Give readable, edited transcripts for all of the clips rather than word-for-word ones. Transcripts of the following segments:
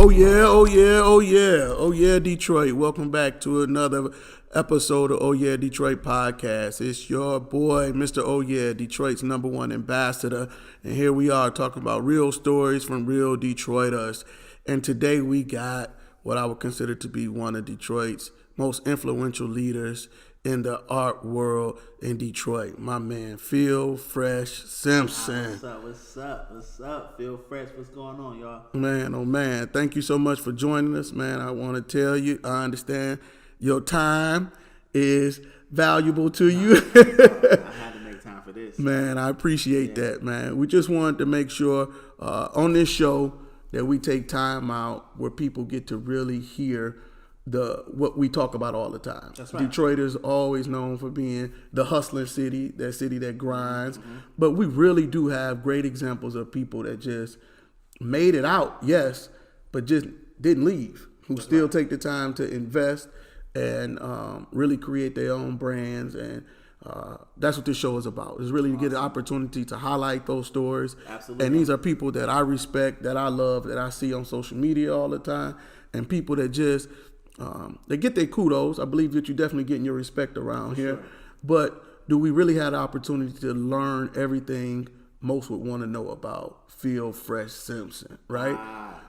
Oh yeah, oh yeah, oh yeah, oh yeah, Detroit. Welcome back to another episode of Oh Yeah Detroit podcast. It's your boy, Mr. Oh Yeah, Detroit's #1 ambassador. And here we are talking about real stories from real Detroiters. And today we got what I would consider to be one of Detroit's most influential leaders in the art world in Detroit. My man, Phil Fresh Simpson. What's up? Feel fresh. What's going on, y'all? Man, oh man, thank you so much for joining us, man. I want to tell you, I understand your time is valuable to you. I had to make time for this. Man, I appreciate that, man. We just wanted to make sure on this show that we take time out where people get to really hear what we talk about all the time. That's right. Detroit is always known for being the hustling city that grinds. Mm-hmm. But we really do have great examples of people that just made it out, yes, but just didn't leave, who That's still right. take the time to invest and really create their own brands. And that's what this show is about. It's really to get an opportunity to highlight those stories. Absolutely. And these are people that I respect, that I love, that I see on social media all the time, and people that just they get their kudos. I believe that you're definitely getting your respect around here. Sure. But do we really have the opportunity to learn everything most would want to know about Phil Fresh Simpson, right?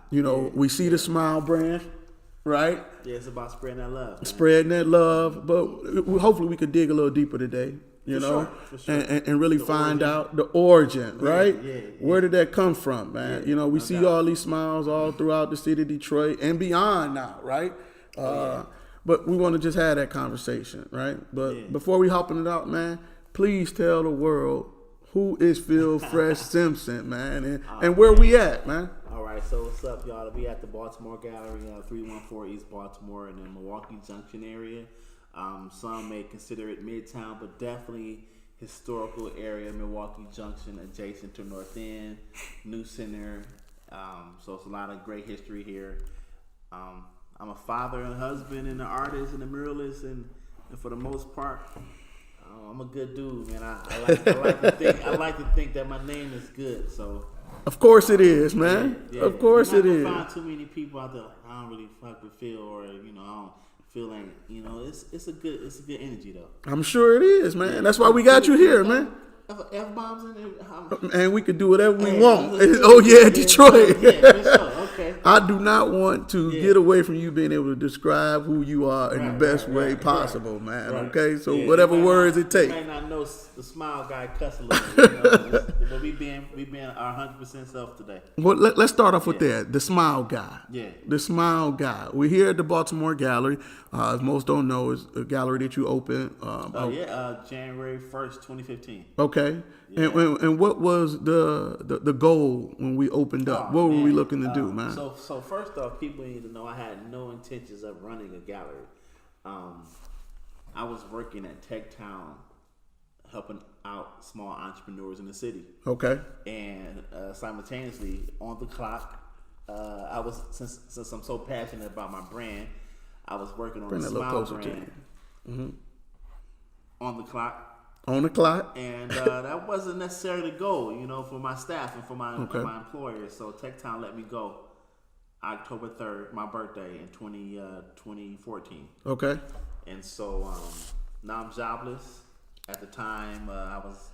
We see the Smile brand, right? Yeah, it's about spreading that love. Man. Spreading that love. But hopefully we could dig a little deeper today, For sure. And really find out the origin, right? Yeah. Where did that come from, man? Yeah, We see all these smiles all throughout the city of Detroit and beyond now, right? But we want to just have that conversation, right? But before we hopping it out, man, please tell the world who is Phil Fresh Simpson, man, and where we at, man. All right, so what's up, y'all? We at the Baltimore Gallery, 314 East Baltimore in the Milwaukee Junction area. Some may consider it Midtown, but definitely historical area, Milwaukee Junction, adjacent to North End, New Center. So it's a lot of great history here. I'm a father and a husband and an artist and a muralist, and for the most part, I'm a good dude, man. I like to think that my name is good. So of course it is, man. Yeah. Of course it is. You're not gonna find too many people out there like, I don't really fuck with Phil, or I don't feel like it's a good energy though. I'm sure it is, man. That's why we got you here, man. F-bombs in there. And we could do whatever we want. Oh yeah, Detroit. Yeah, for sure. Okay. I do not want to get away from you being able to describe who you are in the best way possible, man. Right. Okay, so whatever words it takes. You might not know the Smile guy cuss a little, but we being our 100% self today. Well, let's start off with that. The Smile guy. Yeah. The Smile guy. We're here at the Baltimore Gallery. As most don't know, is a gallery that you opened. January 1st, 2015. Okay. Yeah. And what was the goal when we opened up? What were we looking to do, man? So first off, people need to know I had no intentions of running a gallery. I was working at Tech Town, helping out small entrepreneurs in the city. Okay. And simultaneously, on the clock, I was since I'm so passionate about my brand, I was working on the Smile brand. Mm-hmm. On the clock. On the clock. And that wasn't necessarily the goal, for my staff and for my employers. So Tech Town let me go October 3rd, my birthday in 2014. Okay. And so now I'm jobless. At the time, I was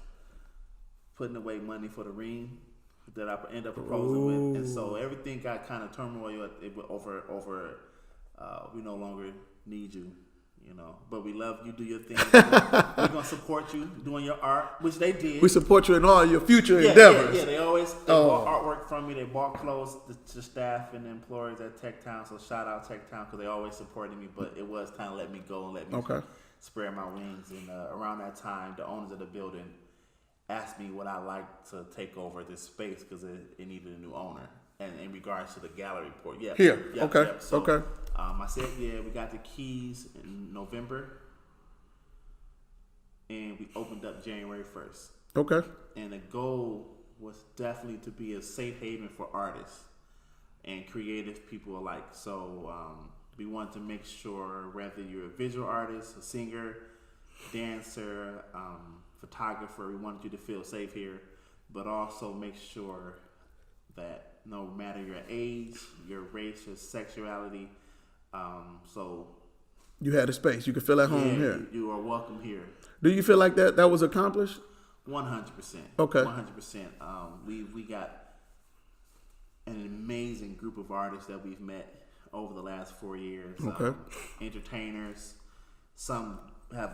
putting away money for the ring that I ended up proposing with. And so everything got kind of turmoil over we no longer need you. But we love you. Do your thing. We're gonna support you doing your art, which they did. We support you in all your future endeavors. Yeah. They bought artwork from me. They bought clothes to staff and employees at Tech Town. So shout out Tech Town because they always supported me. But it was kind of let me go and let me spread my wings. And around that time, the owners of the building asked me would I like to take over this space because it needed a new owner. And in regards to the gallery report, So, I said, we got the keys in November, and we opened up January 1st. Okay. And the goal was definitely to be a safe haven for artists and creative people alike. So we wanted to make sure whether you're a visual artist, a singer, dancer, photographer, we wanted you to feel safe here, but also make sure that no matter your age, your race, your sexuality, so You had a space. You could feel at home here. You are welcome here. Do you feel like that was accomplished? 100%. Okay. 100%. We got an amazing group of artists that we've met over the last 4 years. Okay. Entertainers. Some have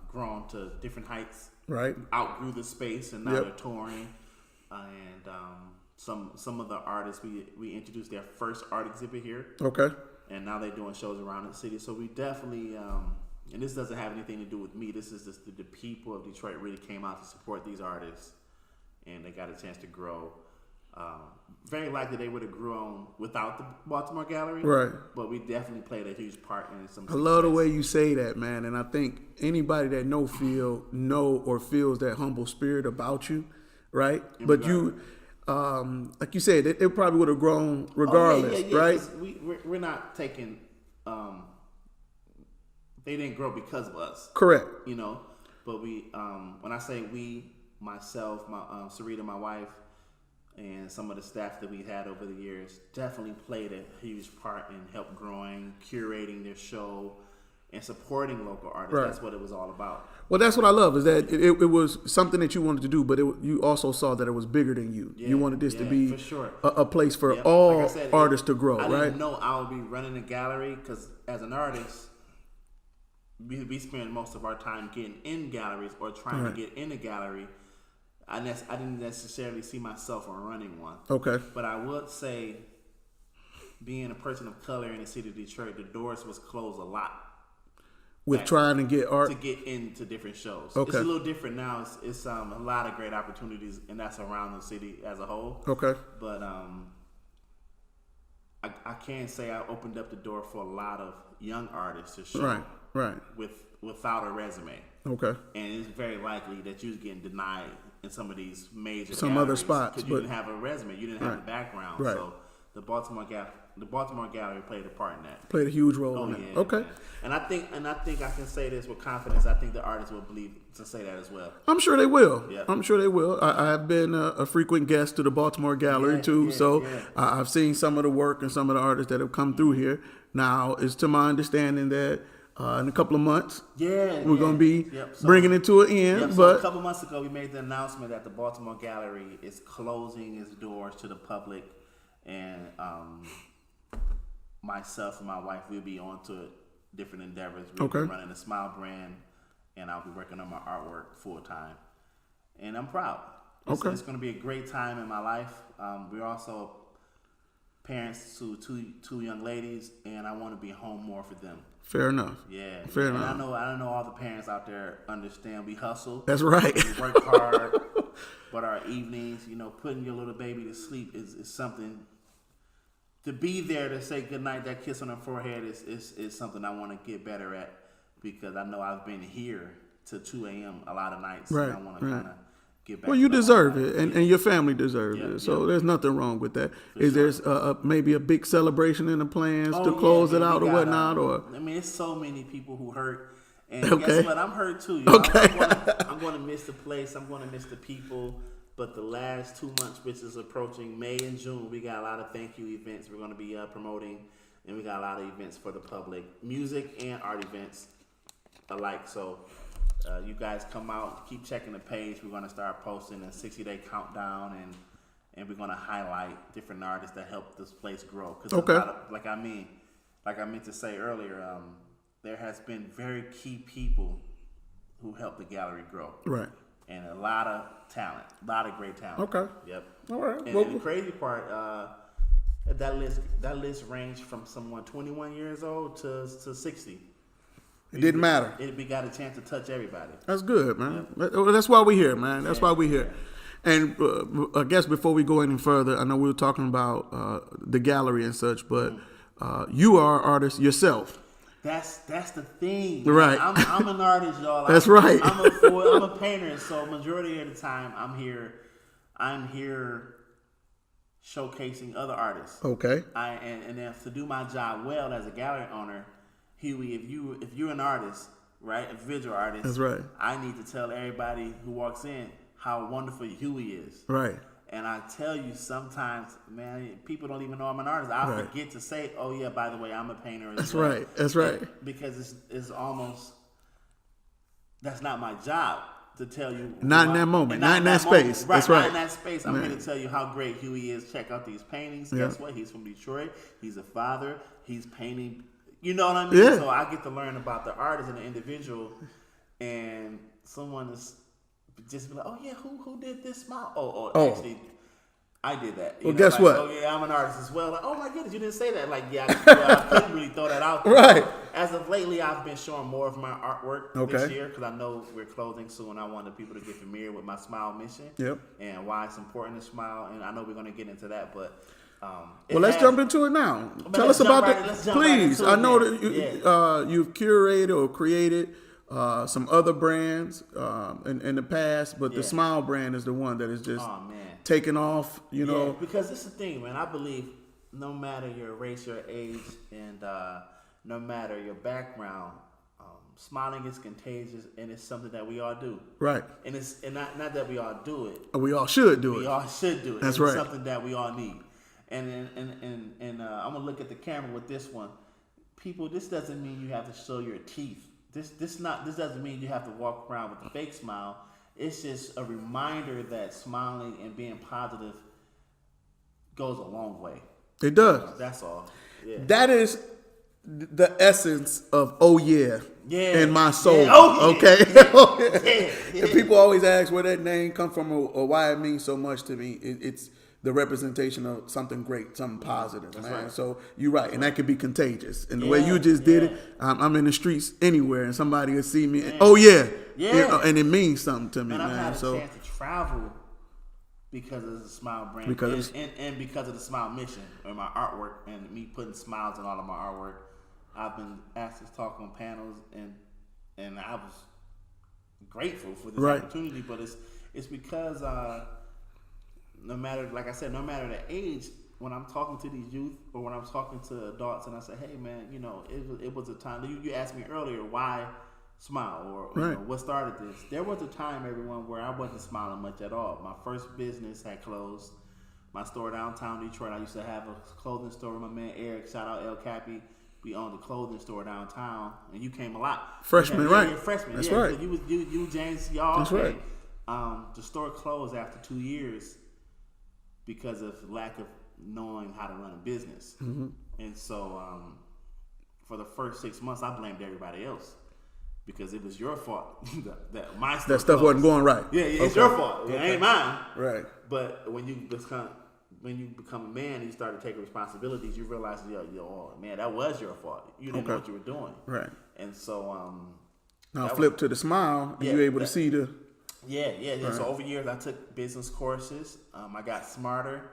grown to different heights. Right. Outgrew the space and now they're touring. And some of the artists we introduced their first art exhibit here. Okay. And now they're doing shows around the city. So we definitely, and this doesn't have anything to do with me. This is just the people of Detroit really came out to support these artists, and they got a chance to grow. Very likely they would have grown without the Baltimore Gallery, right? But we definitely played a huge part in some. I love the way you say that, man. And I think anybody that know or feels that humble spirit about you, right? But you. Like you said, it probably would have grown regardless, right? We're not taking. They didn't grow because of us, correct? You know, but we. When I say we, myself, my Sarita, my wife, and some of the staff that we had over the years, definitely played a huge part in help growing, curating their show, and supporting local artists. Right. That's what it was all about. Well, that's what I love is that it was something that you wanted to do, but you also saw that it was bigger than you. Yeah, you wanted this to be for sure. a place for all like I said, artists to grow, I right? didn't know I would be running a gallery because as an artist, we spend most of our time getting in galleries or trying to get in a gallery. I didn't necessarily see myself running one. Okay. But I would say, being a person of color in the city of Detroit, the doors was closed a lot. With trying to get art? To get into different shows. Okay. It's a little different now. It's a lot of great opportunities, and that's around the city as a whole. Okay. But I can't say I opened up the door for a lot of young artists to show. Right. Without a resume. Okay. And it's very likely that you was getting denied in some of these major other spots because you didn't have a resume, you didn't have a background. Right. So the Baltimore Gallery played a part in that. Played a huge role in that. Yeah, okay. Man. And I think I can say this with confidence. I think the artists will believe to say that as well. I'm sure they will. Yeah. I'm sure they will. I've been a frequent guest to the Baltimore Gallery too, so I've seen some of the work and some of the artists that have come through here. Now, it's to my understanding that in a couple of months, we're going to be bringing it to an end. So a couple of months ago, we made the announcement that the Baltimore Gallery is closing its doors to the public, and myself and my wife will be on to different endeavors. We'll be running a Smile brand, and I'll be working on my artwork full time, and I'm proud. It's going to be a great time in my life. We're also parents to two young ladies, and I want to be home more for them. Fair enough. Yeah. Fair enough. I know all the parents out there understand we hustle. That's right. We work hard, but our evenings, putting your little baby to sleep is something. To be there to say goodnight, that kiss on her forehead is something I want to get better at, because I know I've been here till 2 a.m. a lot of nights. Right. And I want to kind of get back. Well, you deserve it, and your family deserves it. So there's nothing wrong with that. Is there maybe a big celebration in the plans to close it out or whatnot? Or I mean, it's so many people who hurt, and guess what? I'm hurt too. I'm going to miss the place. I'm going to miss the people. But the last 2 months, which is approaching May and June, we got a lot of thank you events we're going to be promoting, and we got a lot of events for the public, music and art events alike. So you guys come out, keep checking the page. We're going to start posting a 60-day countdown, and we're going to highlight different artists that help this place grow. Because like I meant to say earlier, there has been very key people who helped the gallery grow. Right. And a lot of talent, a lot of great talent. Okay. Yep. All right. And the crazy part, that list ranged from someone 21 years old to 60. It didn't matter. We got a chance to touch everybody. That's good, man. Yep. That's why we're here, man. That's why we're here. And I guess before we go any further, I know we were talking about the gallery and such, but you are an artist yourself. That's the thing. Right. I'm an artist, y'all. That's right. I'm a painter, so majority of the time I'm here showcasing other artists. Okay. And then to do my job well as a gallery owner, Huey, if you're an artist, right, a visual artist, that's right. I need to tell everybody who walks in how wonderful Huey is. Right. And I tell you, sometimes, man, people don't even know I'm an artist. I forget to say, oh, yeah, by the way, I'm a painter as well. Right. That's right. Because it's almost, that's not my job to tell you. Not in that moment. Not in that space. Right, that's right. Not in that space. I'm here to tell you how great Huey is. Check out these paintings. Yeah. Guess what? He's from Detroit. He's a father. He's painting. You know what I mean? Yeah. So I get to learn about the artist and the individual. And someone is just be like, oh, yeah, who did this smile? Actually, I did that. Well, guess what? Oh, yeah, I'm an artist as well. Like, oh, my goodness, you didn't say that. Like, yeah, I couldn't really throw that out there. Right. As of lately, I've been showing more of my artwork this year because I know we're closing soon. I wanted people to get familiar with my smile mission and why it's important to smile. And I know we're going to get into that, but... well, let's jump into it now. Tell us about please. I know that you've curated or created some other brands in the past, but the Smile brand is the one that is just taking off, you know. Because it's the thing, man. I believe no matter your race, your age, and no matter your background, smiling is contagious, and it's something that we all do. Right. And it's not that we all do it. We all should do it. We all should do it. That's right. It's something that we all need. And I'm gonna look at the camera with this one. People, this doesn't mean you have to show your teeth. This doesn't mean you have to walk around with a fake smile. It's just a reminder that smiling and being positive goes a long way. It does. That's all. Yeah. That is the essence of in my soul. Yeah. Oh, yeah. Okay. Yeah. And people always ask where that name come from or why it means so much to me. It's the representation of something great, something positive, that's man. Right. So you're right, and that could be contagious. And the way you just did it, I'm in the streets anywhere, and somebody will see me. And, and it means something to me, man. Man. I've had a chance to travel because of the Smile brand, and because of the Smile mission and my artwork, and me putting smiles in all of my artwork. I've been asked to talk on panels, and I was grateful for this opportunity. But it's because. No matter, like I said, no matter the age, when I'm talking to these youth or when I'm talking to adults and I say, hey, man, you know, it was a time. You asked me earlier, why smile or you know, what started this? There was a time, everyone, where I wasn't smiling much at all. My first business had closed. My store downtown Detroit, I used to have a clothing store with my man Eric. Shout out El Cappy. We owned a clothing store downtown, and you came a lot. Freshman, right? Freshman, that's right. So you James, y'all. That's right. The store closed after 2 years. Because of lack of knowing how to run a business. Mm-hmm. And so for the first 6 months, I blamed everybody else because it was your fault. That stuff wasn't going right. Yeah, it's your fault. It ain't mine. Right. But when you become a man and you start to take responsibilities, you realize, oh, man, that was your fault. You didn't know what you were doing. Right. And so... now flip to the Smile, and you're able to see the... Yeah. Right. So over years, I took business courses. I got smarter,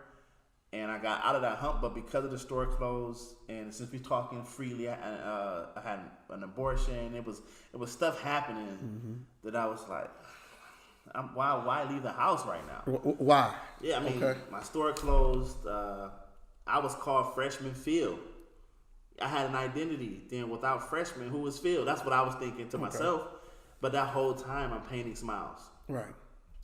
and I got out of that hump. But because of the store closed, and since we're talking freely, I had an abortion. It was stuff happening that I was like, why leave the house right now? Why? Yeah, I mean, my store closed. I was called Freshman Phil. I had an identity. Then without freshman, who was Phil? That's what I was thinking to myself. But that whole time, I'm painting smiles. Right.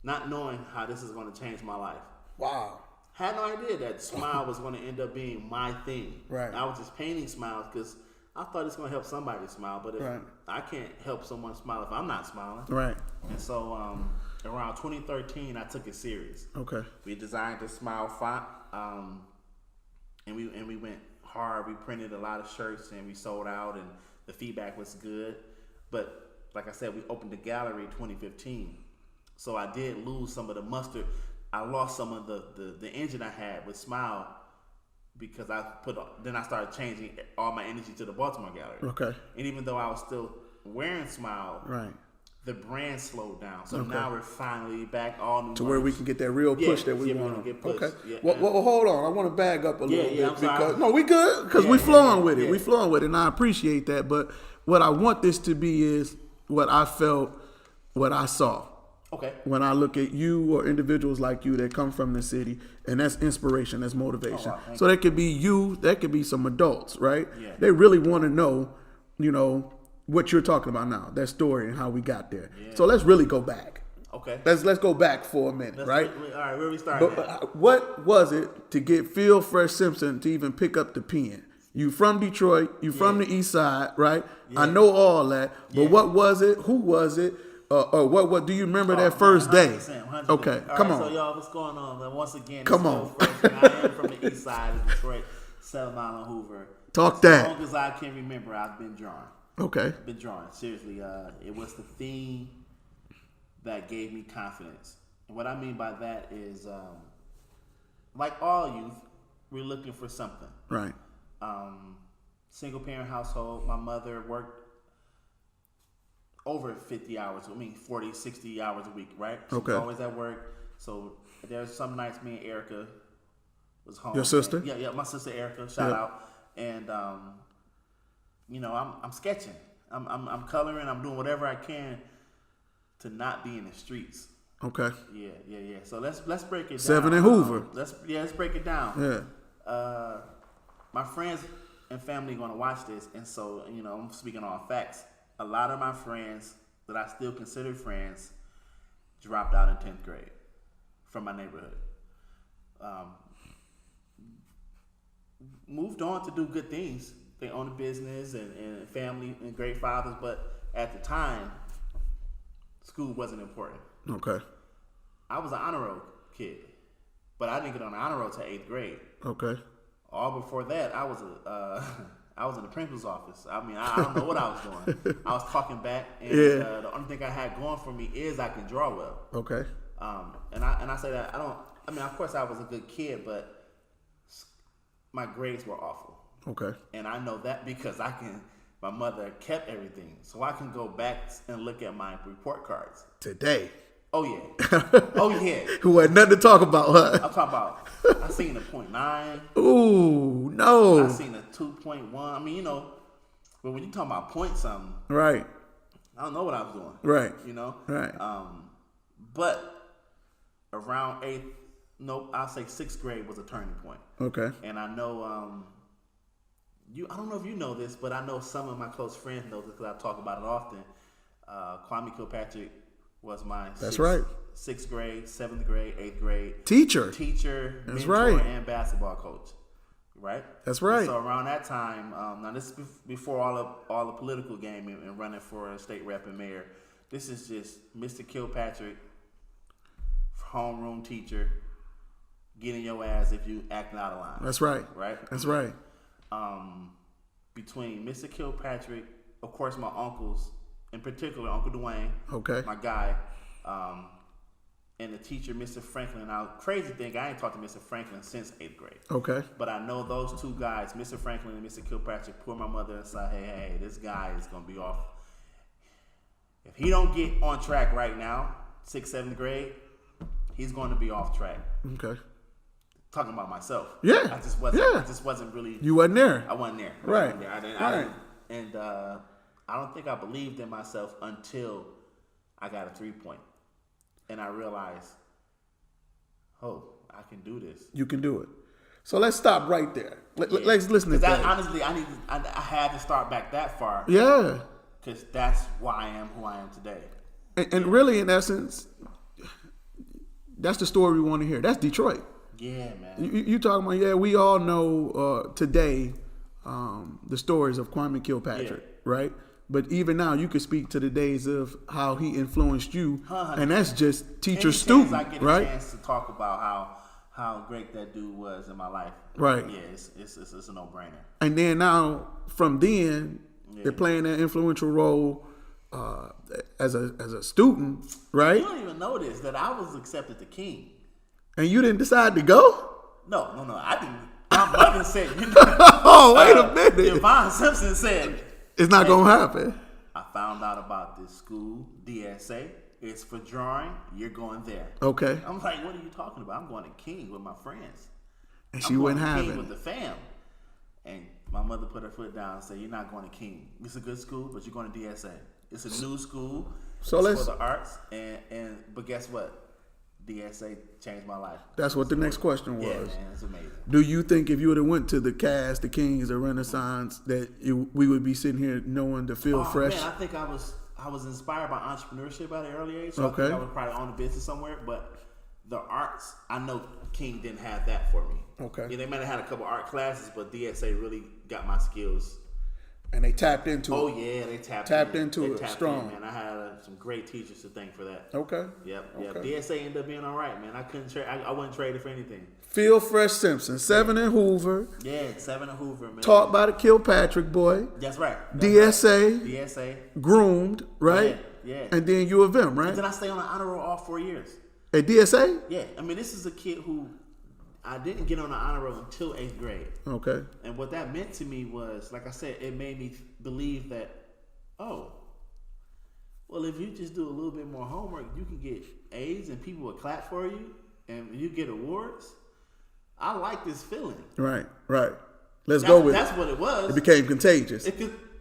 Not knowing how this is going to change my life. Wow. Had no idea that smile was going to end up being my thing. Right. I was just painting smiles because I thought it's going to help somebody smile. But if I can't help someone smile if I'm not smiling. Right. And so around 2013, I took it serious. Okay. We designed the Smile font, and we went hard. We printed a lot of shirts and we sold out, and the feedback was good. But like I said, we opened the gallery in 2015. So I did lose some of the mustard. I lost some of the engine I had with Smile because then I started changing all my energy to the Baltimore gallery. Okay. And even though I was still wearing Smile, the brand slowed down. So now we're finally back all new to where we can get that real push that we want to get pushed. Okay. Yeah, well, hold on. I want to bag up a little bit because no, we good because we flowing with it. Yeah. We flowing with it, and I appreciate that. But what I want this to be is what I felt, what I saw. Okay. When I look at you or individuals like you that come from the city, and that's inspiration, that's motivation. Oh, wow, so that could be you, that could be some adults, right? Yeah. They really want to know, what you're talking about now, that story and how we got there. Yeah. So let's really go back. Okay. Let's go back for a minute, right? All right, where we starting at? What was it to get Phil Fresh Simpson to even pick up the pen? You from Detroit, you from the East Side, right? Yeah. I know all that, but Yeah. what was it? Who was it? Or what do you remember that first 100%, day? 100%. Okay, All come right, on. So y'all, what's going on? Man? Once again, Come on. I am from the East Side of Detroit, 7 Mile and Hoover. Talk As that. long as I can remember, I've been drawing. Okay. Been drawing. Seriously, it was the thing that gave me confidence. And what I mean by that is, like all youth, we're looking for something. Right. Single parent household. My mother worked over 50 hours. 40, 60 hours a week, right? She was always at work. So there's some nights me and Erica was home. Your sister? Yeah, my sister Erica. Shout out. And I'm sketching. I'm coloring. I'm doing whatever I can to not be in the streets. Okay. Yeah. So let's break it down. 7 and Hoover. Let's break it down. Yeah. My friends and family are gonna watch this, and so I'm speaking on facts. A lot of my friends that I still consider friends dropped out in 10th grade from my neighborhood. Moved on to do good things. They own a business and family and great fathers, but at the time, school wasn't important. Okay. I was an honor roll kid, but I didn't get on the honor roll till 8th grade. Okay. All before that, I was in the principal's office. I don't know what I was doing. I was talking back, and the only thing I had going for me is I can draw well. Okay. And I say that of course I was a good kid, but my grades were awful. Okay. And I know that because my mother kept everything, so I can go back and look at my report cards Today. Oh yeah. Who had nothing to talk about, huh? I'm talking about. I seen a 0.9. Ooh, no. I seen a 2.1. But when you talking about point something, Right. I don't know what I was doing. Right. Right. Right. But around I'll say 6th grade was a turning point. Okay. And I know, I don't know if you know this, but I know some of my close friends know this because I talk about it often. Kwame Kilpatrick was my That's right. 6th grade, 7th grade, 8th grade Teacher, That's mentor, right. And basketball coach. Right? That's right. And so around that time, now this is before all the political game and running for a state rep and mayor. This is just Mr. Kilpatrick, homeroom teacher, getting your ass if you acting out of line. That's right. Right? That's right. Between Mr. Kilpatrick, of course, my uncles, in particular, Uncle Dwayne, Okay. my guy, and the teacher, Mr. Franklin. Now, crazy thing, I ain't talked to Mr. Franklin since 8th grade. Okay. But I know those two guys, Mr. Franklin and Mr. Kilpatrick, pulled my mother and said, hey, this guy is going to be off. If he don't get on track right now, 6th, 7th grade, he's going to be off track. Okay. Talking about myself. Yeah. I just wasn't really. You wasn't there. I wasn't there. Right. I didn't. Right. And I don't think I believed in myself until I got a 3-point. And I realized, I can do this. You can do it. So let's stop right there. Let's listen to that. Honestly, I had to start back that far. Yeah. Because that's why I am who I am today. And really, in essence, that's the story we want to hear. That's Detroit. Yeah, man. You talking about, we all know today the stories of Kwame Kilpatrick, right? But even now, you could speak to the days of how he influenced you, and that's just teacher-student, I get right? a chance to talk about how great that dude was in my life. Right. Yeah, it's a no-brainer. And then now, from then, they're playing that influential role as a student, right? You don't even know this, that I was accepted to King. And you didn't decide to go? No, I didn't. My mother said, oh, wait a minute. Yvonne Simpson said, it's not going to happen. I found out about this school, DSA. It's for drawing. You're going there. Okay. I'm like, what are you talking about? I'm going to King with my friends. And she wouldn't have King it. with the fam. And my mother put her foot down and said, you're not going to King. It's a good school, but you're going to DSA. It's a new school. So it's for the arts. But guess what? DSA changed my life. That's what the next question was. Yeah, man, it's amazing. Do you think if you would have went to the cast, the Kings, the Renaissance, that we would be sitting here knowing the Phil Fresh? Man, I think I I was inspired by entrepreneurship at an early age. So I Okay. think I would probably own a business somewhere. But the arts, I know King didn't have that for me. Okay. Yeah, they might have had a couple art classes, but DSA really got my skills. And they tapped into Oh it. yeah, they tapped into They it tapped strong. man. I had some great teachers to thank for that. Okay. Yep. Okay. DSA ended up being all right, man. I couldn't trade. I wouldn't trade it for anything. Phil Fresh Simpson, 7 in Hoover, Yeah, 7 in Hoover, man. taught by the Kilpatrick boy, That's right. DSA, DSA. groomed, right? Yeah. And then U of M, right? Then I stayed on the honor roll all 4 years. At DSA? Yeah. I mean, this is a kid who I didn't get on the honor roll until 8th grade. Okay. And what that meant to me was, like I said, it made me believe that, oh, well, if you just do a little bit more homework, you can get A's and people will clap for you and you get awards. I like this feeling. Right. Let's go with That's it. what it was. It became contagious.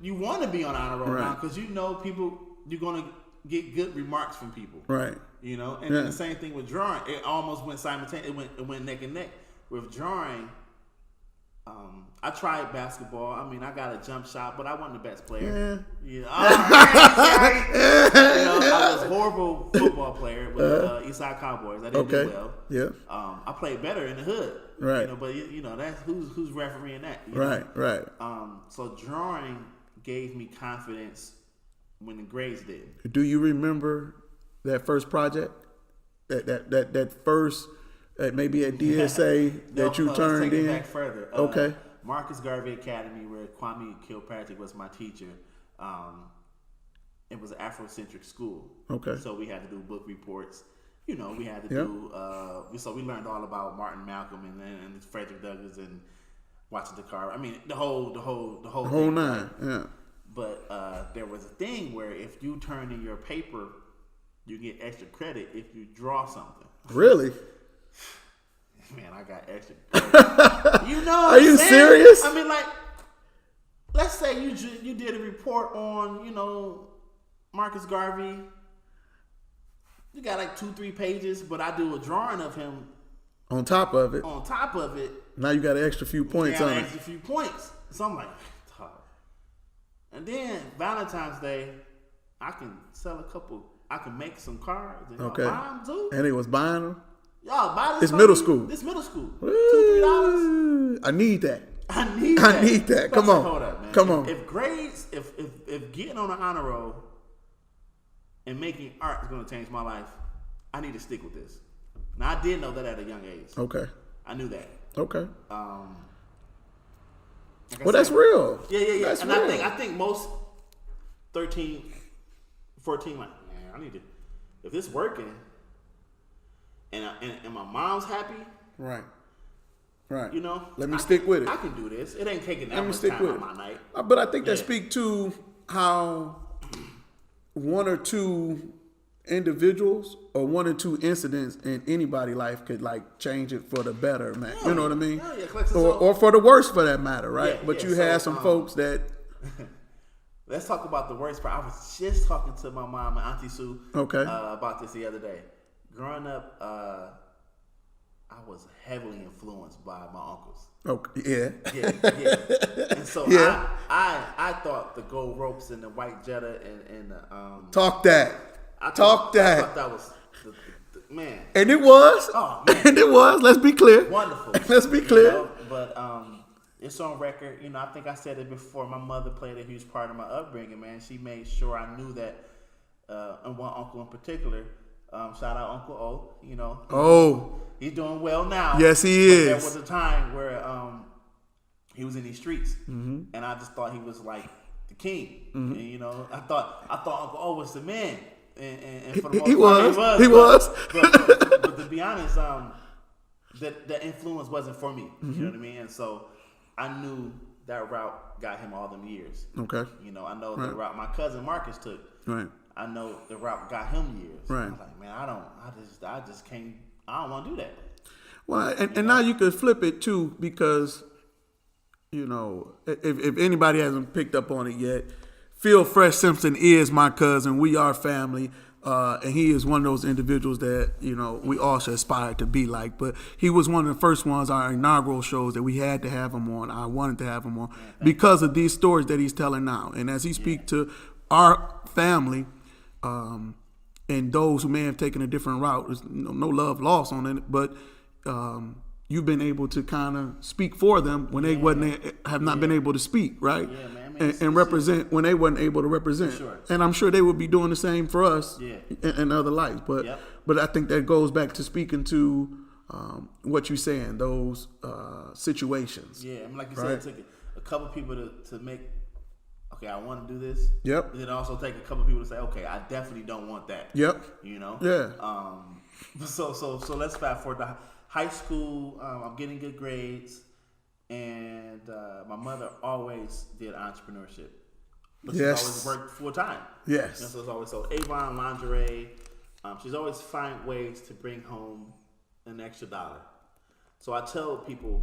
You want to be on honor roll Right. now because you know people, you're going to get good remarks from people. Right. You know, and then the same thing with drawing. It almost went simultaneously. It went neck and neck with drawing. I tried basketball. I mean, I got a jump shot, but I wasn't the best player. Yeah. I was a horrible football player with Eastside Cowboys. I didn't do well. Yeah. I played better in the hood. Right. You know, but that's who's refereeing that. You Right. know? So drawing gave me confidence when the grades did. Do you remember that first project? That first, maybe at DSA that you turned let's take in? it back further. Okay. Marcus Garvey Academy, where Kwame Kilpatrick was my teacher. It was an Afrocentric school. Okay. So we had to do book reports. We had to do. So we learned all about Martin Malcolm and Frederick Douglass and watching the car. I mean, the whole thing, nine. right? Yeah. But there was a thing where if you turn in your paper, you get extra credit if you draw something. Really? Man, I got extra credit. You know? Are you serious? I mean, like, let's say you did a report on Marcus Garvey. You got like 2-3 pages, but I do a drawing of him On top of it. on top of it. Now you got an extra few points Yeah, on an it. extra few points. So I'm like, "Huh." And then Valentine's Day, I can make some cards and Okay. y'all buy them too. And they was buying them. Y'all buy this. It's for middle me? school. This middle school. $2-3. I need that. I need that. Come on. Hold up, man. Come on. If grades, if getting on an honor roll and making art is going to change my life, I need to stick with this. Now I did know that at a young age. Okay. I knew that. Okay. Like I Well, that's said, real. Yeah. That's And real. I think most 13, 14, like, man, I need to. If this working, and my mom's happy, Right. Let me I stick with it. I can do this. It ain't taking that Let me much stick time with out it. of my night. But I think that Yeah. speak to how one or two individuals or one or two incidents in anybody's life could like change it for the better, man. You know what I mean? Yeah. Or for the worse, for that matter, right? Yeah, but yeah. you So, had some folks that. Let's talk about the worst part. I was just talking to my mom and Auntie Sue about this the other day. Growing up, I was heavily influenced by my uncles. Yeah. Yeah. And so Yeah. I thought the gold ropes and the white Jetta and the Talk that. I Talk that. thought that was the man. And it was. Oh, man. And it was. Let's be clear. Wonderful. Let's be clear. But it's on record. I think I said it before. My mother played a huge part of my upbringing, man. She made sure I knew that, and one uncle in particular, shout out Uncle O, Oh. he's doing well now. Yes, he But is. there was a time where he was in these streets, and I just thought he was like the king. And, I thought Uncle O was the man. And for the most part, He was. But to be honest, the influence wasn't for me. You know what I mean? And so I knew that route got him all them years. Okay. I know the route my cousin Marcus took. Right. I know the route got him years. Right. I was like, man, I just can't. I don't want to do that. Well, and now you could flip it too, because if anybody hasn't picked up on it yet, Phil Fresh Simpson is my cousin. We are family. And he is one of those individuals that, we all should aspire to be like. But he was one of the first ones, our inaugural shows, that we had to have him on. I wanted to have him on because of these stories that he's telling now. And as he speaks to our family, and those who may have taken a different route. There's no love lost on it, but you've been able to kind of speak for them when they have not been able to speak, right? Yeah, man. I mean, And represent when they weren't able to represent. Sure. And I'm sure they would be doing the same for us Yeah. in other lives. But I think that goes back to speaking to what you're saying, those situations. Yeah, I mean, like you right? said, it took a couple people to make, okay, I want to do this. Yep. But then also take a couple people to say, okay, I definitely don't want that. Yep. You know? Yeah. So let's fast forward to high school. I'm getting good grades, and my mother always did entrepreneurship. But Yes. She's always worked full time. Yes. So it's always sold Avon lingerie. She's always find ways to bring home an extra dollar. So I tell people,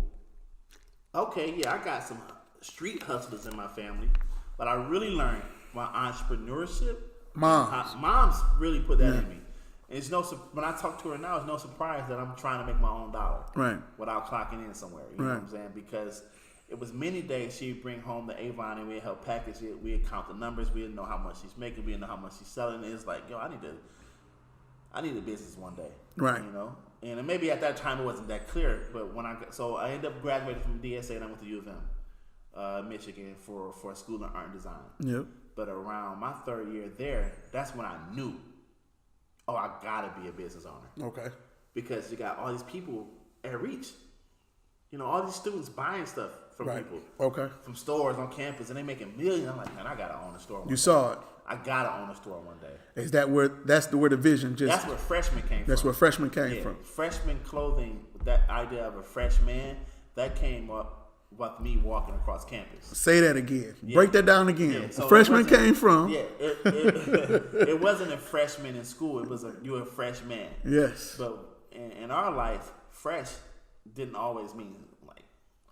okay, yeah, I got some street hustlers in my family, but I really learned my entrepreneurship. Mom's really put that in me. And it's when I talk to her now, it's no surprise that I'm trying to make my own dollar, right? Without clocking in somewhere. You know what I'm saying? Because it was many days she'd bring home the Avon and we'd help package it. We'd count the numbers. We didn't know how much she's making. We didn't know how much she's selling. And it's like, yo, I need a business one day, right? You know. And maybe at that time it wasn't that clear, but so I ended up graduating from DSA and I went to U of M, Michigan for a school in art and design. Yep. But around my third year there, that's when I knew, oh, I gotta be a business owner. Okay. Because you got all these people at reach. You know, all these students buying stuff from people. Okay. From stores on campus, and they making millions. I'm like, man, I gotta own a store. You saw it. I gotta own a store one day. Is that where the vision just? That's where freshmen came from. That's where freshmen came from. Freshman clothing, that idea of a freshman, that came up with me walking across campus. Say that again. Break that down again. Yeah, so a freshman came from. Yeah, it wasn't a freshman in school. It was you were a freshman. Yes. But in our life, fresh didn't always mean like,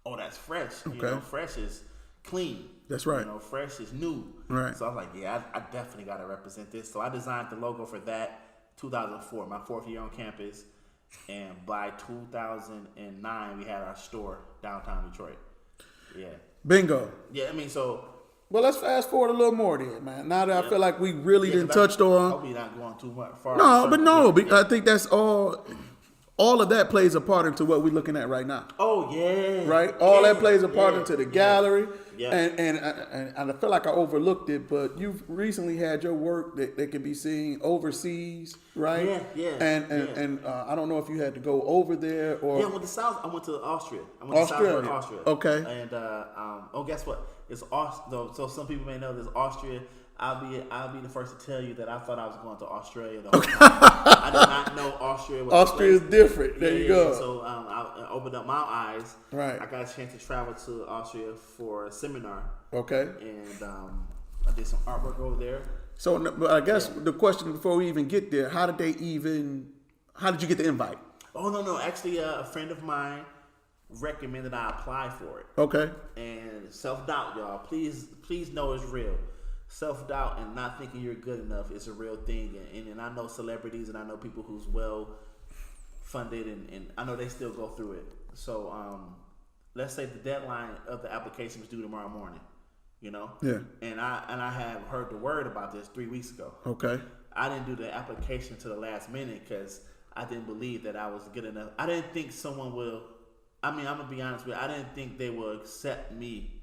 oh, that's fresh. Okay. You know, fresh is clean. That's right. You know, fresh is new. Right. So I was like, yeah, I definitely got to represent this. So I designed the logo for that 2004, my fourth year on campus. And by 2009, we had our store downtown Detroit. Yeah. Bingo. Yeah, I mean, so. Well, let's fast forward a little more then, man. Now that I feel like we really didn't touch on. I hope you're not going too much far. I think that's all. All of that plays a part into what we're looking at right now. Oh yeah, right. All that plays a part into the gallery, yeah. And I feel like I overlooked it, but you've recently had your work that can be seen overseas, right? Yeah. And I don't know if you had to go over there or. Yeah, I went to South. I went to Austria. I went to Southward Austria. Okay. And guess what? It's Austria. So some people may know this Austria. I'll be the first to tell you that I thought I was going to Australia the whole time. I did not know Austria was Austria is different. There you go. So I opened up my eyes. Right. I got a chance to travel to Austria for a seminar. Okay. And I did some artwork over there. So I guess the question before we even get there, how did you get the invite? Oh, no. Actually, a friend of mine recommended I apply for it. Okay. And self-doubt, y'all. Please know it's real. Self-doubt and not thinking you're good enough is a real thing. And I know celebrities and I know people who's well funded and I know they still go through it. So let's say the deadline of the application was due tomorrow morning, you know? Yeah. And I have heard the word about this 3 weeks ago. Okay. I didn't do the application to the last minute because I didn't believe that I was good enough. I didn't think someone will, I'm going to be honest with you, I didn't think they would accept me.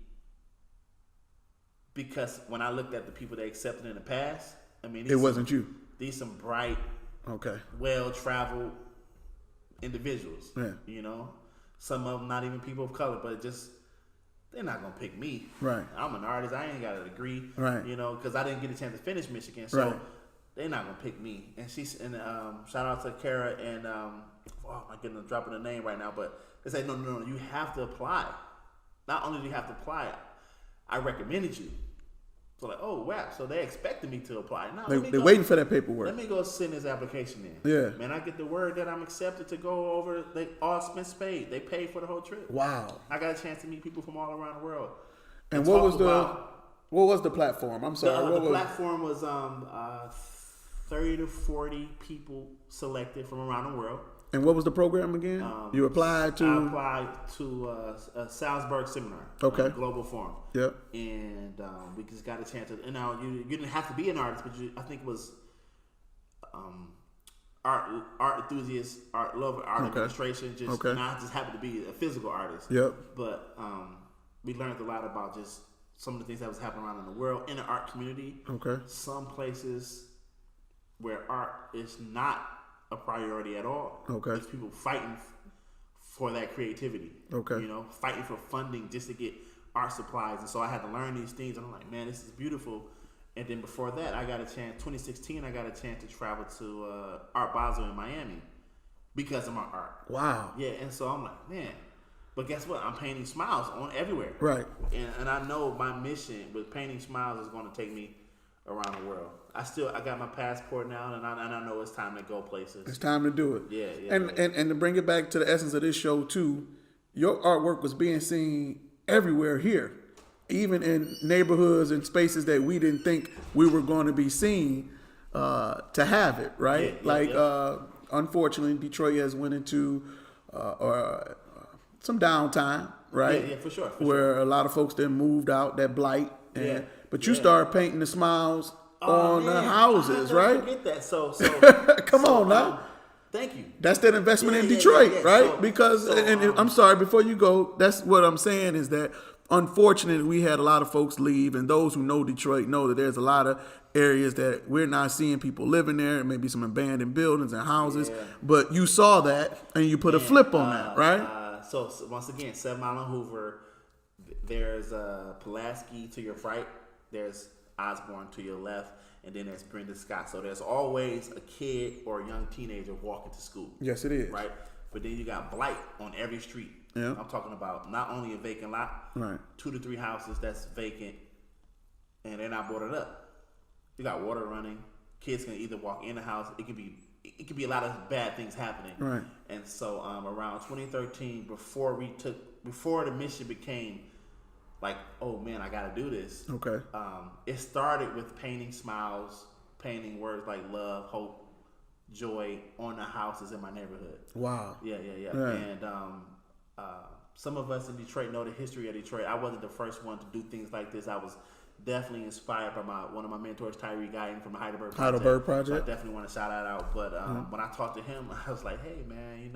Because when I looked at the people they accepted in the past, I mean, it wasn't you. These some bright, well-traveled individuals. Yeah. You know, some of them not even people of color, but they're not gonna pick me. Right. I'm an artist. I ain't got a degree. Right. You know, because I didn't get a chance to finish Michigan, so they're not gonna pick me. And shout out to Kara and oh my goodness, I'm dropping a name right now, but they say no, you have to apply. Not only do you have to apply, I recommended you. So like, oh wow, so they expected me to apply. No, they're waiting for that paperwork. Let me go send this application in. Yeah. Man, I get the word that I'm accepted to go over. They all expense paid. They paid for the whole trip. Wow. I got a chance to meet people from all around the world. And what was the platform? I'm sorry. The platform was 30 to 40 people selected from around the world. And what was the program again? You applied to? I applied to a Salzburg seminar. Okay. Global Forum. Yep. And we just got a chance to. And now you didn't have to be an artist, but I think it was art enthusiast, art lover, art administration. Just and I just happened to be a physical artist. Yep. But we learned a lot about just some of the things that was happening around in the world in the art community. Okay. Some places where art is not a priority at all. Okay. There's people fighting for that creativity. Okay. You know, fighting for funding just to get art supplies. And so I had to learn these things. And I'm like, man, this is beautiful. And then before that, I got a chance, 2016, I got a chance to travel to Art Basel in Miami because of my art. Wow. Yeah, and so I'm like, man. But guess what? I'm painting smiles on everywhere. Right. And I know my mission with painting smiles is going to take me around the world. I got my passport now, and I know it's time to go places. It's time to do it. Yeah. And to bring it back to the essence of this show too, your artwork was being seen everywhere here, even in neighborhoods and spaces that we didn't think we were going to be seen to have it. Right. Unfortunately, Detroit has went into some downtime. Right. Yeah, for sure. A lot of folks then moved out, that blight. But you started painting the smiles on the houses, right? Forget that. So come on now. Thank you. That's that investment in Detroit, right? So, because I'm sorry, before you go, that's what I'm saying is that unfortunately we had a lot of folks leave, and those who know Detroit know that there's a lot of areas that we're not seeing people living there, maybe some abandoned buildings and houses. But you saw that and you put a flip on that, right? So once again, 7 Mile and Hoover. There's Pulaski to your right. There's Osborne to your left, and then there's Brenda Scott. So there's always a kid or a young teenager walking to school. Yes, it is. Right? But then you got blight on every street. Yeah. I'm talking about not only a vacant lot, 2 to 3 houses that's vacant, and they're not boarded up. You got water running. Kids can either walk in the house. It could be a lot of bad things happening. Right. And so around 2013, before the mission became like, oh man, I gotta do this. Okay. It started with painting smiles, painting words like love, hope, joy on the houses in my neighborhood. Wow. Yeah. And some of us in Detroit know the history of Detroit. I wasn't the first one to do things like this. I was definitely inspired by one of my mentors, Tyree Guyton from the Heidelberg Project. So I definitely want to shout that out. But when I talked to him, I was like, hey man,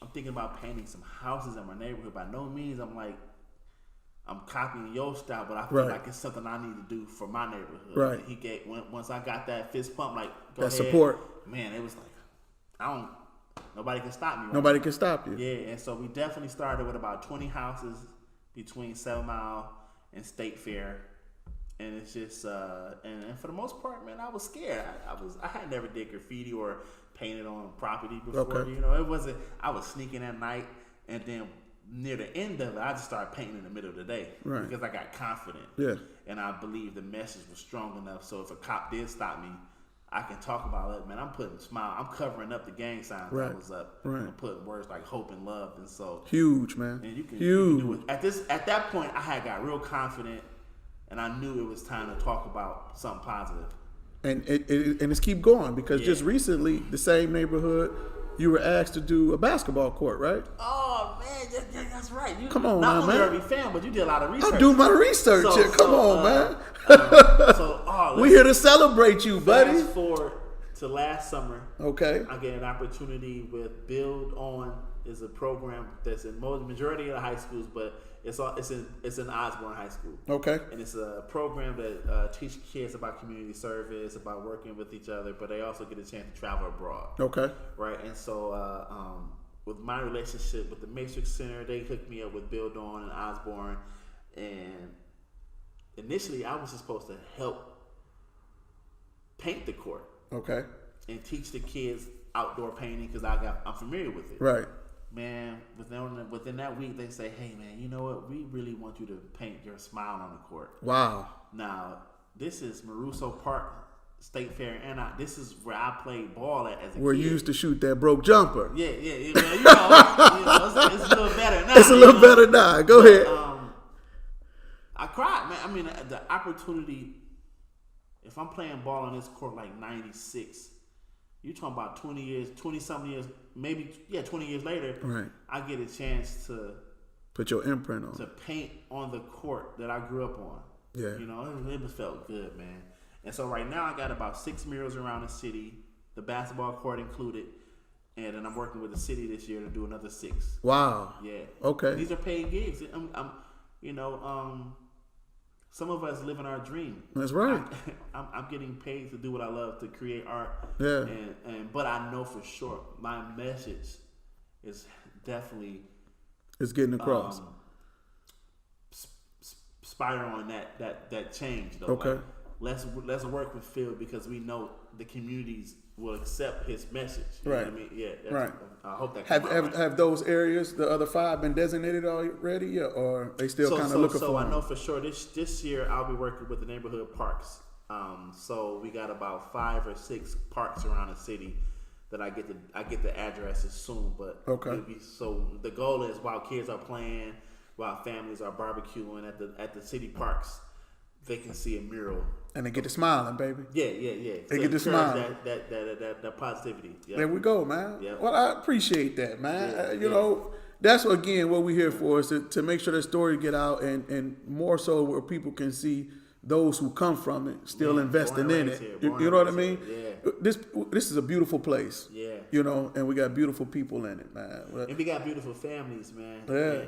I'm thinking about painting some houses in my neighborhood. By no means I'm copying your style, but I feel like it's something I need to do for my neighborhood. Right. And once I got that fist pump, like go ahead, support. Man, it was like nobody can stop me. Nobody can stop you. Yeah, and so we definitely started with about 20 houses between 7 Mile and State Fair, and it's just and for the most part, man, I was scared. I had never did graffiti or painted on property before. Okay. It wasn't. I was sneaking at night, and then near the end of it, I just started painting in the middle of the day because I got confident. Yeah. And I believe the message was strong enough. So if a cop did stop me, I can talk about it. Man, I'm covering up the gang signs that was up. Right. I'm putting words like hope and love, and so huge, man. And you can do it. At that point, I had got real confident, and I knew it was time to talk about something positive. And it's keep going because just recently, the same neighborhood, you were asked to do a basketball court, right? Oh man, that's right. Come on, not man. Not only are we fan, but you did a lot of research. I do my research. Come on, man. We here to celebrate you, buddy. Fast forward to last summer. Okay. I get an opportunity with Build On is a program that's in majority of the high schools, but it's in Osborne High School. Okay. And it's a program that teaches kids about community service, about working with each other, but they also get a chance to travel abroad. Okay. Right. And so with my relationship with the Matrix Center, they hooked me up with Build On and Osborne, and initially I was just supposed to help paint the court. Okay. And teach the kids outdoor painting because I'm familiar with it. Right. Man, within that week, they say, hey, man, you know what? We really want you to paint your smile on the court. Wow. Now, this is Maruso Park State Fair, and this is where I played ball at as a kid. Where you used to shoot that broke jumper. Yeah. It's a little better now. It's a little better now. Go ahead. I cried, man. I mean, the opportunity, if I'm playing ball on this court like 96, You talking about 20 years, 20 something years, maybe 20 years later. Right. I get a chance to put your imprint on. To paint on the court that I grew up on. Yeah. You know, it just felt good, man. And so right now I got about 6 murals around the city, the basketball court included, and then I'm working with the city this year to do another 6. Wow. Yeah. Okay. These are paid gigs. Some of us live in our dream. That's right. I'm getting paid to do what I love, to create art. Yeah. But I know for sure my message is definitely it's getting across. Spider on that change though. Okay. Like, let's work with Phil because we know the communities will accept his message. You right. know what I mean? Yeah. Right. I hope that have those areas, the other 5, been designated already, yet, or they still kind of looking for? So I them? know for sure this year I'll be working with the neighborhood parks. So we got about 5 or 6 parks around the city that I get the addresses soon. But okay. So the goal is while kids are playing, while families are barbecuing at the city parks, they can see a mural. And they get to smiling, baby. Yeah. They get to smile. That positivity. Yep. There we go, man. Yep. Well, I appreciate that, man. You know, that's what we're here for, is to make sure the story get out, and more so where people can see those who come from it still investing in it. You know what I mean? Yeah. This is a beautiful place. Yeah. You know, and we got beautiful people in it, man. And we got beautiful families, man. Yeah.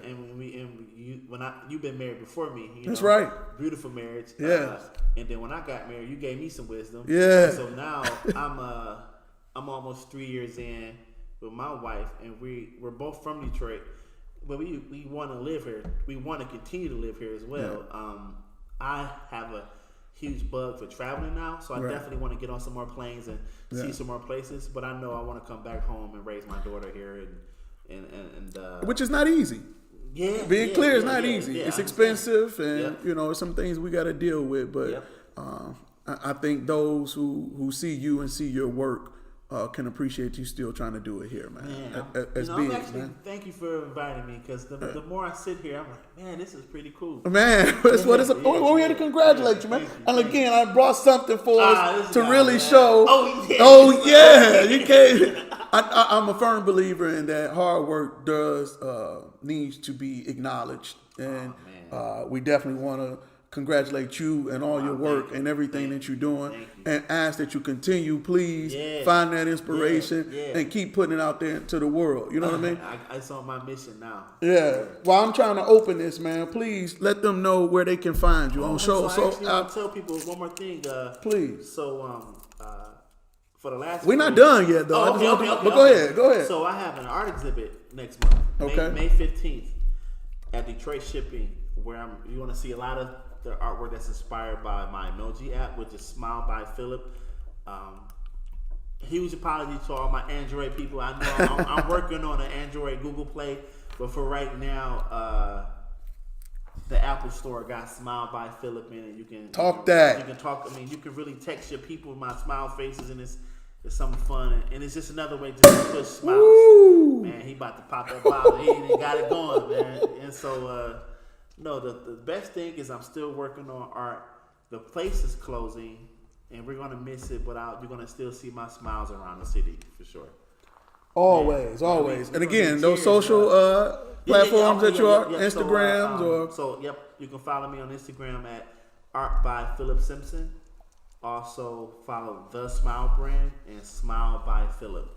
You've been married before me. That's right. Beautiful marriage. Yeah. And then when I got married, you gave me some wisdom. Yeah. So now I'm almost 3 years in with my wife, and we're both from Detroit, but we want to live here. We want to continue to live here as well. Yeah. I have a huge bug for traveling now, so I definitely want to get on some more planes and see some more places. But I know I want to come back home and raise my daughter here, and which is not easy. Yeah, being clear is not easy. Yeah, it's expensive, and you know, some things we got to deal with. But I think those who see you and see your work can appreciate you still trying to do it here, man. Thank you for inviting me, because the more I sit here, I'm like, man, this is pretty cool. Man, that's what it's. We're here to congratulate you, man. And again, I brought something for us to really show. Oh yeah, you can't. I'm a firm believer in that hard work does needs to be acknowledged, and we definitely want to congratulate you and all your work and everything that you're doing, and ask that you continue, please, find that inspiration and keep putting it out there to the world. You know what I mean? It's on my mission now. Yeah. While I'm trying to open this, man, please let them know where they can find you on show. So I'll tell people one more thing. Please. So for the last, we're not done yet, though. But go ahead. So I have an art exhibit next month. May 15th at Detroit Shipping, where you want to see a lot of the artwork that's inspired by my emoji app, which is Smile by Philip. Huge apology to all my Android people. I know I'm working on an Android Google Play, but for right now, the Apple Store got Smile by Philip in it. You can talk. I mean, you can really text your people with my smile faces, and it's something fun, and it's just another way to push smiles. Woo! Man, he about to pop that bottle. He got it going, man. And so. No, the best thing is I'm still working on art. The place is closing, and we're gonna miss it, but you're gonna still see my smiles around the city for sure. Always. And again, those social platforms that you are, Instagrams you can follow me on Instagram at Art by Philip Simpson. Also follow The Smile Brand and Smile by Philip.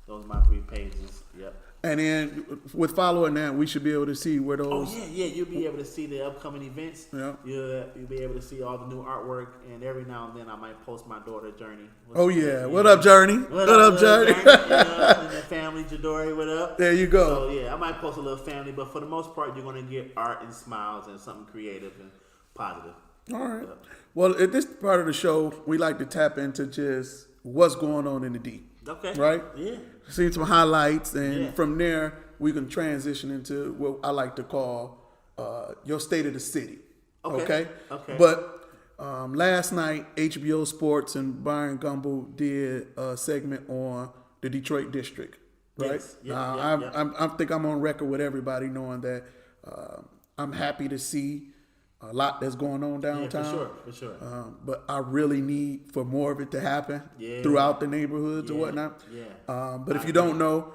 Those are my 3 pages. Yep. And then with following that, we should be able to see where those. Oh yeah, you'll be able to see the upcoming events. Yeah, you'll be able to see all the new artwork, and every now and then I might post my daughter Journey. What up, Journey? What up, Journey? And the family, Jadori, what up? There you go. So yeah, I might post a little family, but for the most part, you're gonna get art and smiles and something creative and positive. All right. Well, at this part of the show, we like to tap into just what's going on in the D. Okay. Right? Yeah. See some highlights, and from there we can transition into what I like to call your state of the city. Okay. But last night, HBO Sports and Byron Gumbel did a segment on the Detroit district. Right? Yes. I think I'm on record with everybody knowing that I'm happy to see a lot that's going on downtown. Yeah, for sure. But I really need for more of it to happen Yeah. throughout the neighborhoods or whatnot. Yeah. But if you don't know,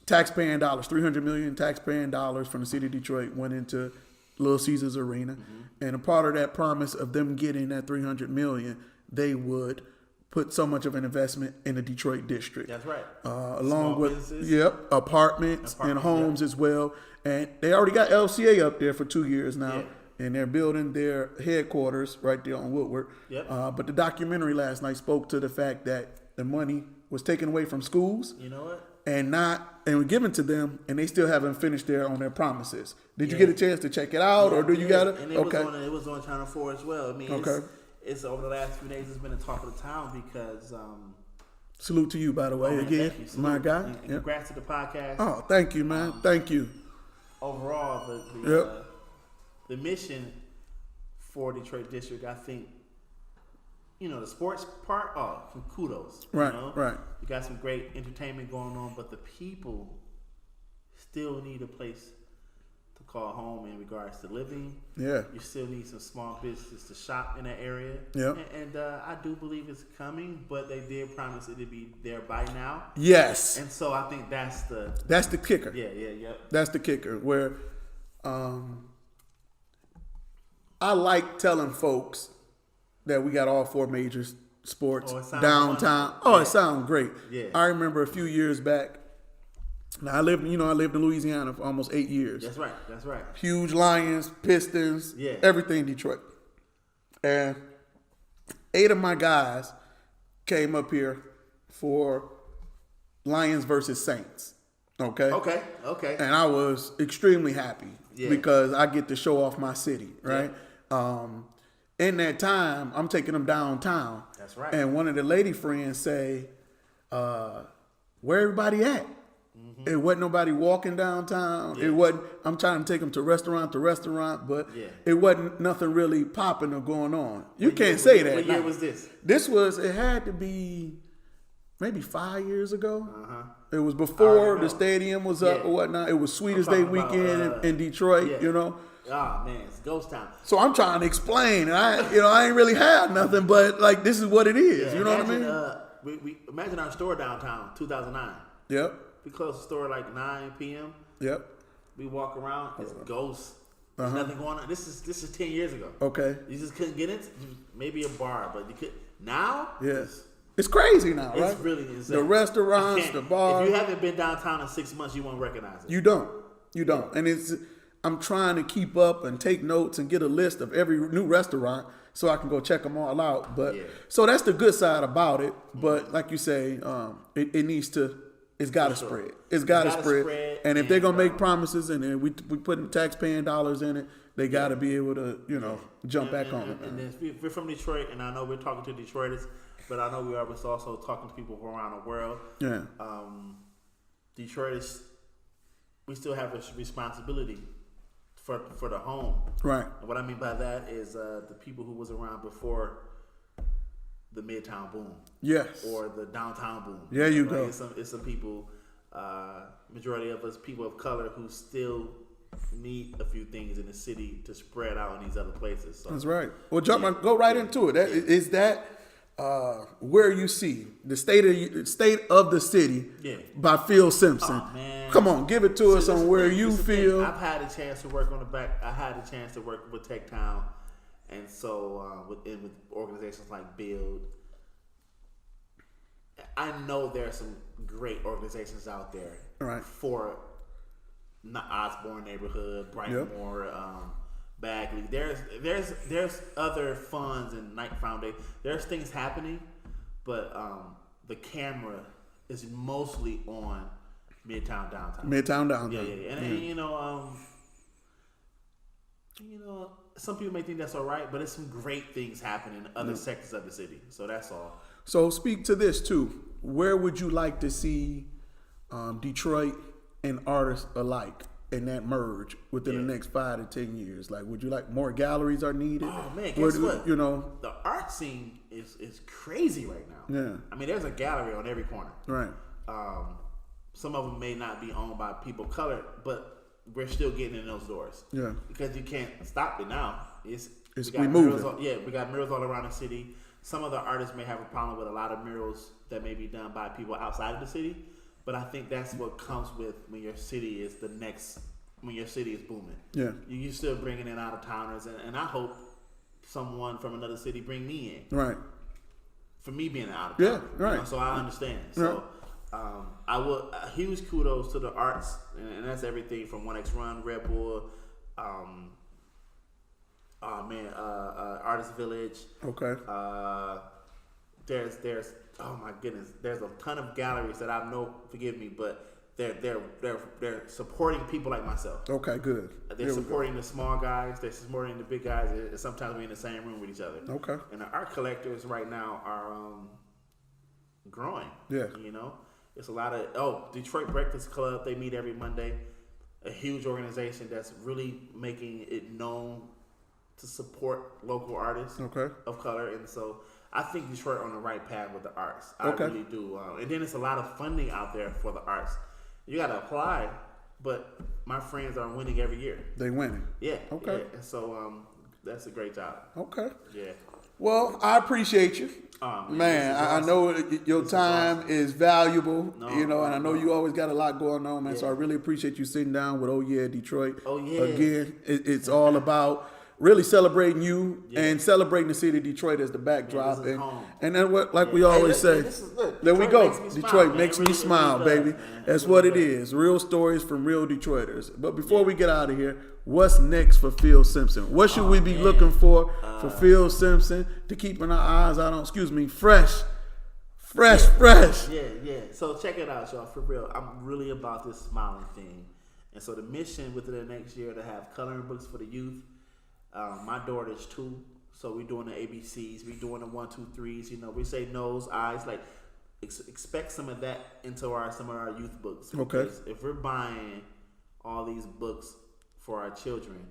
taxpaying dollars, $300 million taxpaying dollars from the city of Detroit went into Little Caesars Arena, and a part of that promise of them getting that $300 million, they would put so much of an investment in the Detroit district. That's right. Along Small with businesses. apartments and homes as well. And they already got LCA up there for 2 years now. Yeah. And they're building their headquarters right there on Woodward. Yep. But the documentary last night spoke to the fact that the money was taken away from schools. You know what? And given to them, and they still haven't finished on their promises. Did you get a chance to check it out, or do you got it? And it was on Channel 4 as well. I mean, Okay. it's over the last few days. It's been a talk of the town because. Salute to you, by the way, man, again, thank you. my guy. And congrats to the podcast. Oh, thank you, man. Thank you. Overall, the mission for Detroit District, I think, the sports part, kudos. Right. You got some great entertainment going on, but the people still need a place to call home in regards to living. Yeah. You still need some small businesses to shop in that area. Yeah. And I do believe it's coming, but they did promise it to be there by now. Yes. And so I think that's the kicker. Yeah. That's the kicker. Where I like telling folks that we got all 4 major sports downtown. It sounds great. Yeah. I remember a few years back. Now I lived in Louisiana for almost 8 years. That's right. Huge Lions, Pistons, everything Detroit. And 8 of my guys came up here for Lions versus Saints. Okay. And I was extremely happy because I get to show off my city, right? Yeah. In that time, I'm taking them downtown. That's right. And one of the lady friends say, where everybody at? Mm-hmm. It wasn't nobody walking downtown. Yeah. It wasn't. I'm trying to take them to restaurant, but it wasn't nothing really popping or going on. You can't say that. What year was this? It had to be maybe 5 years ago. It was before the stadium was up or whatnot. It was Sweetest Day weekend in Detroit, Oh man, it's ghost town. So I'm trying to explain, and I ain't really had nothing, but like this is what it is. You know what I mean? We imagine our store downtown, 2009. Yep. We closed the store like 9 p.m. Yep. We walk around, it's ghosts. There's nothing going on. This is 10 years ago. Okay. You just couldn't get into maybe a bar, but you could now. Yes. It's crazy now, right? It's really insane. The restaurants, the bars. If you haven't been downtown in 6 months, you won't recognize it. You don't. And I'm trying to keep up and take notes and get a list of every new restaurant so I can go check them all out. But so that's the good side about it. But like you say, it needs to. It's got to spread. It's got to spread. And if they're gonna make promises and then we putting taxpaying dollars in it, they got to be able to jump back on it. And if we're from Detroit, and I know we're talking to Detroiters, but I know we are also talking to people from around the world. Yeah. Detroiters, we still have a responsibility for the home. Right. And what I mean by that is the people who was around before the Midtown boom. Yes. Or the downtown boom. There you go. It's some people, majority of us people of color who still need a few things in the city to spread out in these other places. So, that's right. Well, go right into it. Is that where you see the state of the city by Phil Simpson? Oh, man. Come on, give it to us on where you feel. I've had a chance to work on the back. I had a chance to work with Tech Town, and so with organizations like Build. I know there are some great organizations out there for the Osborne neighborhood, Brightmore, Bagley. There's other funds and Knight Foundation. There's things happening, but the camera is mostly on Midtown, downtown. Yeah. And some people may think that's all right, but there's some great things happening in other sectors of the city. So that's all. So speak to this too. Where would you like to see Detroit and artists alike in that merge within the next 5 to 10 years? Like, would you like more galleries are needed? Oh man, guess what? The art scene is crazy right now. Yeah. I mean, there's a gallery on every corner. Right. Some of them may not be owned by people of color, but we're still getting in those doors. Yeah. Because you can't stop it now. We moving. We got murals all around the city. Some of the artists may have a problem with a lot of murals that may be done by people outside of the city, but I think that's what comes with when your city is when your city is booming. Yeah. You're still bringing in out of towners, and I hope someone from another city bring me in. Right. For me being out of Yeah, town. right. So I understand. So I will huge kudos to the arts, and that's everything from 1X Run, Red Bull, Artist Village. Okay. There's oh my goodness, there's a ton of galleries that I know. Forgive me, but they're supporting people like myself. Okay, good. They're supporting the small guys. They're supporting the big guys. Sometimes we're in the same room with each other. Okay. And the art collectors right now are growing. Yeah. You know, it's a lot of Detroit Breakfast Club. They meet every Monday. A huge organization that's really making it known to support local artists of color, and so I think Detroit on the right path with the arts. I really do. And then it's a lot of funding out there for the arts. You got to apply, but my friends are winning every year. They winning. Yeah. Okay. Yeah. And so that's a great job. Okay. Yeah. Well, I appreciate you. Man, I know your time is valuable, and I know you always got a lot going on, man. Yeah. So I really appreciate you sitting down with Oh Yeah Detroit. Oh yeah. Again, it's all about really celebrating you and celebrating the city of Detroit as the backdrop, and then what we always say. There we go. Detroit makes me smile, baby. That's what it is. Real stories from real Detroiters. But before we get out of here, what's next for Phil Simpson? What should we be looking for Phil Simpson to keeping our eyes out on? Fresh. Yeah. So check it out, y'all. For real, I'm really about this smiling thing, and so the mission within the next year to have coloring books for the youth. My daughter's 2, so we're doing the ABCs, we're doing the 1, 2, 3s. You know, we say nose, eyes, like expect some of that into some of our youth books. Okay. If we're buying all these books for our children,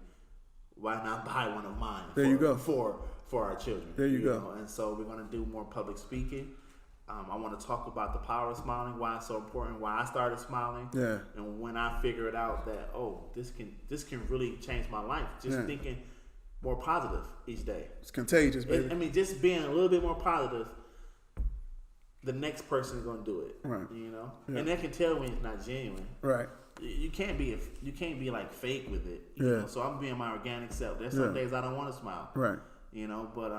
why not buy one of mine? There you go. For our children. There you go. know? And so we're gonna do more public speaking. I want to talk about the power of smiling, why it's so important, why I started smiling, and when I figured out that this can really change my life. Just thinking more positive each day. It's contagious, baby. I mean, just being a little bit more positive, the next person is gonna do it. Right. You know, and they can tell when it's not genuine. Right. You can't be like fake with it. You know? So I'm being my organic self. There's some days I don't want to smile. Right. You know, but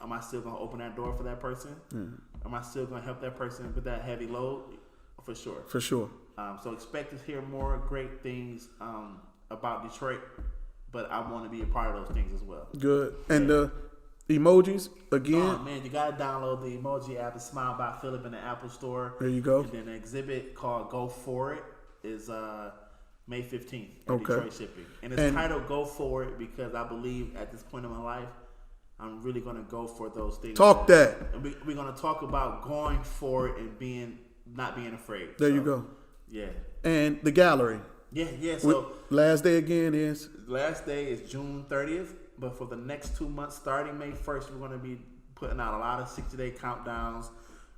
am I still gonna open that door for that person? Am I still gonna help that person with that heavy load? For sure. For sure. So expect to hear more great things about Detroit, but I want to be a part of those things as well. Good. And emojis again. Oh man, you gotta download the emoji app. It's Smile by Philip in the Apple Store. There you go. And then an exhibit called Go For It is May 15th at Detroit Shipping, and it's titled Go For It because I believe at this point in my life, I'm really going to go for those things. Talk that. And we're going to talk about going for it and not being afraid. There you go. Yeah. And the gallery. Yeah. So last day is June 30th, but for the next 2 months, starting May 1st, we're going to be putting out a lot of 60-day countdowns.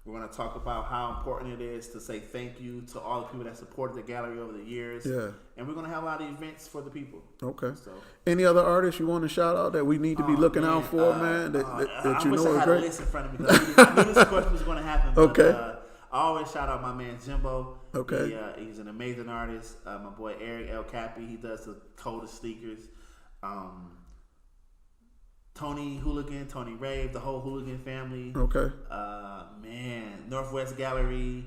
We're going to talk about how important it is to say thank you to all the people that supported the gallery over the years. Yeah. And we're going to have a lot of events for the people. Okay. So, any other artists you want to shout out that we need to be looking out for, man? That you know are great? I wish I had a list in front of me because I knew this question was going to happen. Okay. But, I always shout out my man Jimbo. Okay. He's an amazing artist. My boy Eric El Cappy, he does the coldest sneakers. Tony Hooligan, Tony Rave, the whole Hooligan family. Okay. Northwest Gallery,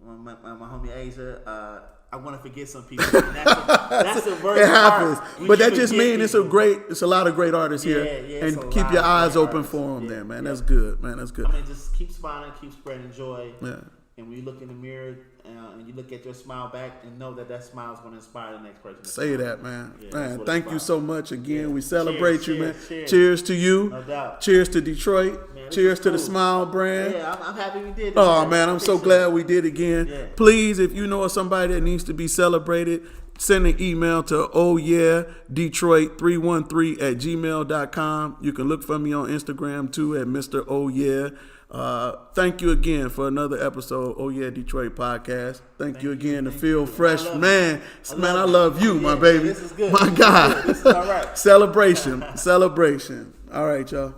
my homie Asia. I want to forget some people. That's a word. It happens, but that just means it's a lot of great artists here, and keep your eyes open for them, there, man. That's good, man. That's good. I mean, just keep smiling, keep spreading joy. Yeah. And when you look in the mirror and you look at your smile back and know that smile is going to inspire the next person. Say that, man. Man, thank you so much again. We celebrate you, man. Cheers to you. No doubt. Cheers to Detroit. Man, cheers to the Smile brand. Yeah, I'm happy we did it. Oh, man, I'm so glad we did again. Yeah. Please, if you know of somebody that needs to be celebrated, send an email to ohyeahdetroit313@gmail.com. You can look for me on Instagram too at Mr. Oh Yeah. Thank you again for another episode of Oh Yeah Detroit podcast. Thank you again to Feel Fresh. Man, I love you, my baby. This is good. My God. This is all right. Celebration. All right, y'all.